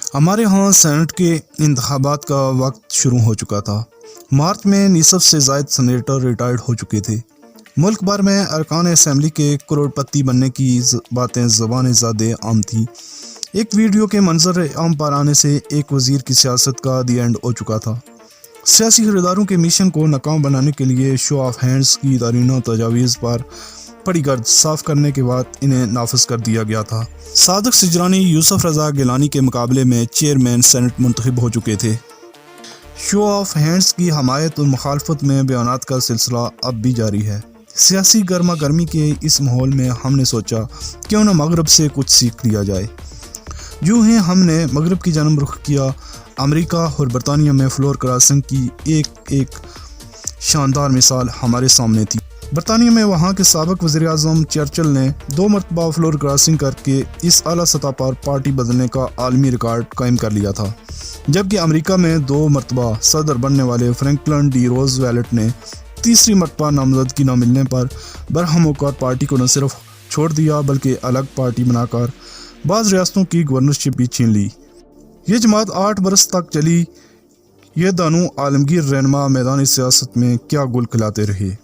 ہمارے ہاں سینٹ کے انتخابات کا وقت شروع ہو چکا تھا۔ مارچ میں نصف سے زائد سینیٹر ریٹائرڈ ہو چکے تھے۔ ملک بھر میں ارکان اسمبلی کے کروڑ پتی بننے کی باتیں زبان زادے عام تھی۔ ایک ویڈیو کے منظر عام پر آنے سے ایک وزیر کی سیاست کا دی اینڈ ہو چکا تھا۔ سیاسی خریداروں کے مشن کو ناکام بنانے کے لیے شو آف ہینڈز کی درینہ تجاویز پر پڑی گرد صاف کرنے کے بعد انہیں نافذ کر دیا گیا تھا۔ صادق سجرانی یوسف رضا گیلانی کے مقابلے میں چیئرمین سینٹ منتخب ہو چکے تھے۔ شو آف ہینڈز کی حمایت اور مخالفت میں بیانات کا سلسلہ اب بھی جاری ہے۔ سیاسی گرما گرمی کے اس ماحول میں ہم نے سوچا کیوں نہ مغرب سے کچھ سیکھ لیا جائے۔ یوں ہی ہم نے مغرب کی جانب رخ کیا۔ امریکہ اور برطانیہ میں فلور کراسنگ کی ایک شاندار مثال ہمارے سامنے تھی۔ برطانیہ میں وہاں کے سابق وزیر اعظم چرچل نے 2 مرتبہ فلور کراسنگ کر کے اس اعلیٰ سطح پر پارٹی بدلنے کا عالمی ریکارڈ قائم کر لیا تھا، جبکہ امریکہ میں 2 مرتبہ صدر بننے والے فرینکلن ڈی روز ویلٹ نے تیسری مرتبہ نامزدگی نہ ملنے پر برہم ہو کر پارٹی کو نہ صرف چھوڑ دیا بلکہ الگ پارٹی بنا کر بعض ریاستوں کی گورنرشپ بھی چھین لی۔ یہ جماعت 8 برس تک چلی۔ یہ دونوں عالمگیر رہنما میدان سیاست میں کیا گل کھلاتے رہے،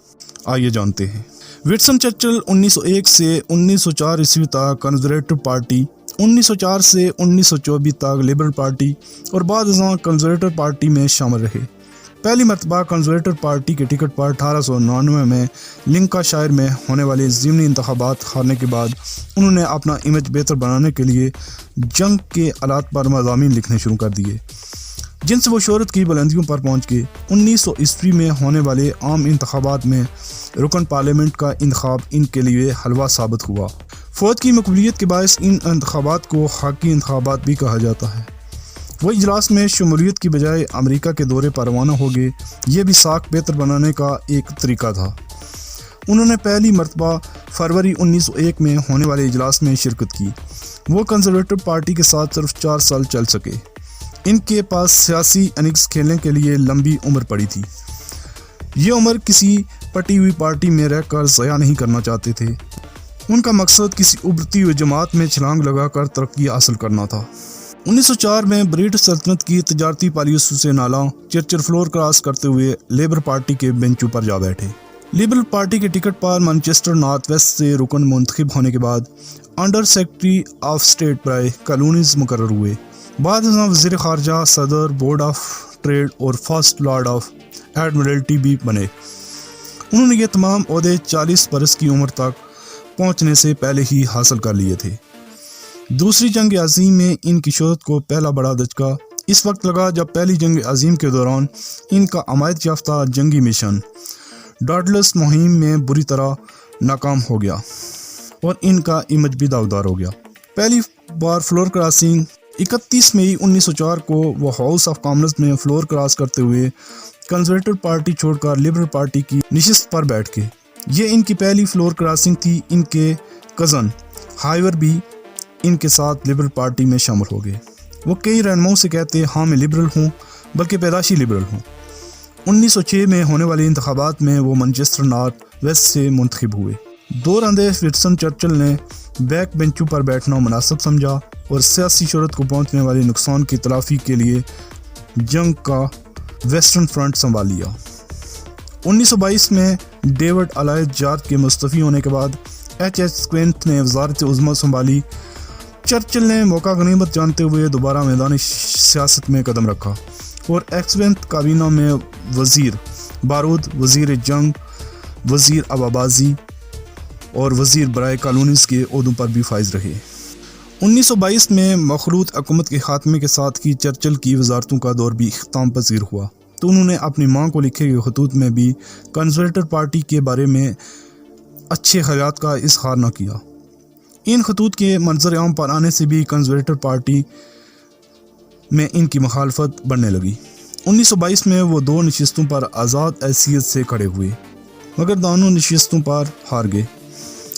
آئیے جانتے ہیں۔ ونسٹن چرچل 1901 سے 1904 عیسوی تک کنزرویٹو پارٹی، 1904 سے 1924 تک لبرل پارٹی اور بعد ازاں کنزرویٹو پارٹی میں شامل رہے۔ پہلی مرتبہ کنزرویٹو پارٹی کے ٹکٹ پر 1899 میں لنکا شائر میں ہونے والے ضمنی انتخابات ہارنے کے بعد انہوں نے اپنا امیج بہتر بنانے کے لیے جنگ کے آلات پر مضامین لکھنے شروع کر دیے، جن سے وہ شہرت کی بلندیوں پر پہنچ گئے۔ 1900 عیسوی میں ہونے والے عام انتخابات میں رکن پارلیمنٹ کا انتخاب ان کے لیے حلوہ ثابت ہوا۔ فوج کی مقبولیت کے باعث ان انتخابات کو خاکی انتخابات بھی کہا جاتا ہے۔ وہ اجلاس میں شمولیت کی بجائے امریکہ کے دورے پر روانہ ہو گئے۔ یہ بھی ساکھ بہتر بنانے کا ایک طریقہ تھا۔ انہوں نے پہلی مرتبہ فروری 1901 میں ہونے والے اجلاس میں شرکت کی۔ وہ کنزرویٹو پارٹی کے ساتھ صرف 4 سال چل سکے۔ ان کے پاس سیاسی اننگز کھیلنے کے لیے لمبی عمر پڑی تھی۔ یہ عمر کسی پٹی ہوئی پارٹی میں رہ کر ضائع نہیں کرنا چاہتے تھے۔ ان کا مقصد کسی ابھرتی ہوئی جماعت میں چھلانگ لگا کر ترقی حاصل کرنا تھا۔ 1904 میں برٹش سلطنت کی تجارتی پالیسیوں سے نالاں چرچل فلور کراس کرتے ہوئے لیبر پارٹی کے بینچوں پر جا بیٹھے۔ لبرل پارٹی کے ٹکٹ پر مانچسٹر نارتھ ویسٹ سے رکن منتخب ہونے کے بعد انڈر سیکرٹری آف اسٹیٹ برائے کالونیز مقرر ہوئے۔ بعد ازاں وزیر خارجہ، صدر، بورڈ آف ٹریڈ اور فرسٹ لارڈ آف ایڈمرلٹی بھی بنے۔ انہوں نے یہ تمام عہدے 40 برس کی عمر تک پہنچنے سے پہلے ہی حاصل کر لیے تھے۔ دوسری جنگ عظیم میں ان کی شہرت کو پہلا بڑا دھچکا اس وقت لگا جب پہلی جنگ عظیم کے دوران ان کا عمایت یافتہ جنگی مشن ڈاڈلس مہم میں بری طرح ناکام ہو گیا اور ان کا امیج بھی داغدار ہو گیا۔ پہلی بار فلور کراسنگ 31 مئی 1904 کو وہ ہاؤس آف کامنز میں فلور کراس کرتے ہوئے کنزرویٹو پارٹی چھوڑ کر لبرل پارٹی کی نشست پر بیٹھ گئے۔ یہ ان کی پہلی فلور کراسنگ تھی۔ ان کے کزن ہائیور بھی ان کے ساتھ لبرل پارٹی میں شامل ہو گئے۔ وہ کئی رہنماؤں سے کہتے ہاں میں لبرل ہوں، بلکہ پیدائشی لبرل ہوں۔ 1906 میں ہونے والے انتخابات میں وہ مانچسٹر نارتھ ویسٹ سے منتخب ہوئے۔ دور اندیش ونسٹن چرچل نے بیک بینچوں پر بیٹھنا مناسب سمجھا اور سیاسی شہرت کو پہنچنے والے نقصان کی تلافی کے لیے جنگ کا ویسٹرن فرنٹ سنبھال لیا۔ 1922 میں ڈیوڈ الائد جارج کے مستعفی ہونے کے بعد ایچ اسکوینتھ نے وزارت عظمیٰ سنبھالی۔ چرچل نے موقع غنیمت جانتے ہوئے دوبارہ میدان سیاست میں قدم رکھا اور اسکوینتھ کابینہ میں وزیر بارود، وزیر جنگ، وزیر آبابازی اور وزیر برائے کالونیز کے عہدوں پر بھی فائز رہے۔ 1922 میں مخلوط حکومت کے خاتمے کے ساتھ ہی چرچل کی وزارتوں کا دور بھی اختتام پذیر ہوا، تو انہوں نے اپنی ماں کو لکھے گئے خطوط میں بھی کنزرویٹو پارٹی کے بارے میں اچھے خیالات کا اظہار نہ کیا۔ ان خطوط کے منظر عام پر آنے سے بھی کنزرویٹو پارٹی میں ان کی مخالفت بڑھنے لگی۔ 1922 میں وہ 2 نشستوں پر آزاد حیثیت سے کھڑے ہوئے، مگر دونوں نشستوں پر ہار گئے۔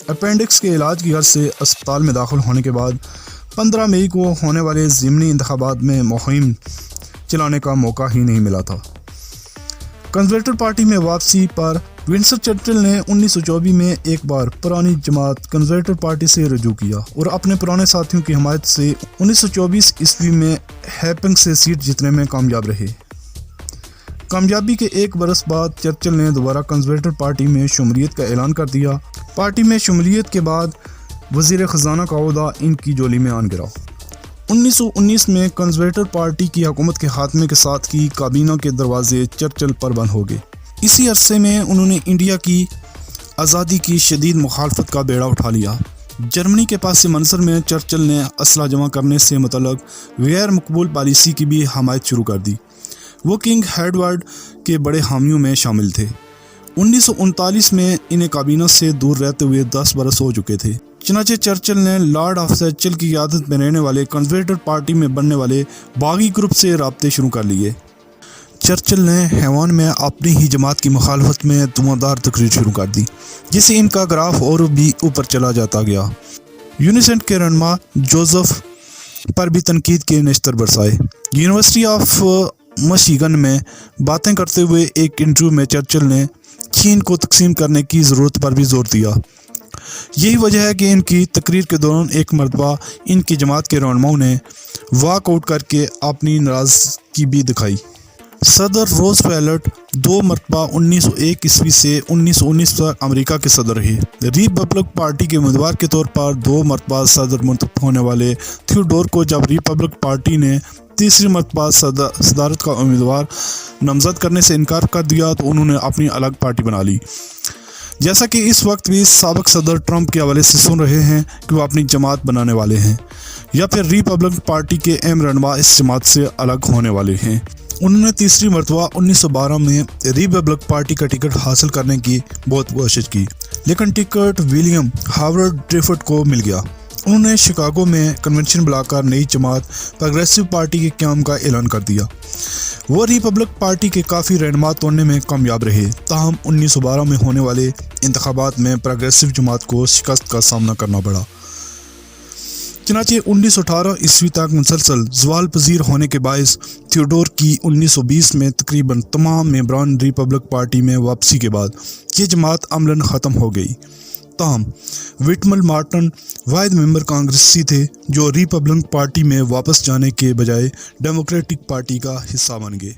اپینڈکس کے علاج کی غرض سے اسپتال میں داخل ہونے کے بعد 15 مئی کو ہونے والے ضمنی انتخابات میں مہم چلانے کا موقع ہی نہیں ملا تھا۔ کنزرویٹو پارٹی میں واپسی پر ونسٹن چرچل نے 1924 میں ایک بار پرانی جماعت کنزرویٹو پارٹی سے رجوع کیا اور اپنے پرانے ساتھیوں کی حمایت سے 1924 عیسوی میں ہیپنگ سے سیٹ جیتنے میں کامیاب رہے۔ کامیابی کے ایک برس بعد چرچل نے دوبارہ کنزرویٹو پارٹی میں شمولیت کا اعلان کر دیا۔ پارٹی میں شمولیت کے بعد وزیر خزانہ کا عہدہ ان کی جولی میں آن گرا۔ 1919 میں کنزرویٹو پارٹی کی حکومت کے خاتمے کے ساتھ ہی کابینہ کے دروازے چرچل پر بند ہو گئے۔ اسی عرصے میں انہوں نے انڈیا کی آزادی کی شدید مخالفت کا بیڑا اٹھا لیا۔ جرمنی کے پاس منظر میں چرچل نے اسلحہ جمع کرنے سے متعلق غیر مقبول پالیسی کی بھی حمایت شروع کر دی۔ وہ کنگ ایڈورڈ کے بڑے حامیوں میں شامل تھے۔ 1939 میں انہیں کابینہ سے دور رہتے ہوئے 10 برس ہو چکے تھے۔ چنانچہ چرچل نے لارڈ آف سیچل کی قیادت میں رہنے والے کنزرویٹو پارٹی میں بننے والے باغی گروپ سے رابطے شروع کر لیے۔ چرچل نے ہیوان میں اپنی ہی جماعت کی مخالفت میں دھواں تقریر شروع کر دی، جس سے ان کا گراف اور بھی اوپر چلا جاتا گیا۔ یونیسنٹ کے رہنما جوزف پر بھی تنقید کے نشتر برسائے۔ یونیورسٹی آف مشیگن میں باتیں کرتے ہوئے ایک انٹرویو میں چرچل نے چین کو تقسیم کرنے کی ضرورت پر بھی زور دیا۔ یہی وجہ ہے کہ ان کی تقریر کے دوران ایک مرتبہ ان کی جماعت کے رہنماؤں نے واک آؤٹ کر کے اپنی ناراضگی بھی دکھائی۔ صدر روز ویلٹ 2 مرتبہ 1901 عیسوی سے 1919 تک امریکہ کے صدر رہے۔ ریپبلک پارٹی کے امیدوار کے طور پر 2 مرتبہ صدر منتخب ہونے والے تھیوڈور کو جب ریپبلک پارٹی نے تیسری مرتبہ صدارت کا امیدوار نامزد کرنے سے انکار کر دیا تو انہوں نے اپنی الگ پارٹی بنا لی۔ جیسا کہ اس وقت بھی سابق صدر ٹرمپ کے حوالے سے سن رہے ہیں کہ وہ اپنی جماعت بنانے والے ہیں یا پھر ریپبلک پارٹی کے اہم رہنما اس جماعت سے الگ ہونے والے ہیں۔ انہوں نے تیسری مرتبہ 1912 میں ریپبلک پارٹی کا ٹکٹ حاصل کرنے کی بہت کوشش کی، لیکن ٹکٹ ولیم ہاورڈ ٹریفٹ کو مل گیا۔ انہوں نے شکاگو میں کنونشن بلا کر نئی جماعت پروگریسو پارٹی کے قیام کا اعلان کر دیا۔ وہ ریپبلک پارٹی کے کافی رہنما توڑنے میں کامیاب رہے، تاہم 1912 میں ہونے والے انتخابات میں پروگریسو جماعت کو شکست کا سامنا کرنا پڑا۔ چنانچہ 1918 عیسوی تک مسلسل زوال پذیر ہونے کے باعث تھیوڈور کی 1920 میں تقریباً تمام ممبران ریپبلک پارٹی میں واپسی کے بعد یہ جماعت عملاً ختم ہو گئی۔ تاہم وٹمل مارٹن واحد ممبر کانگریسی تھے جو ریپبلک پارٹی میں واپس جانے کے بجائے ڈیموکریٹک پارٹی کا حصہ بن گئے۔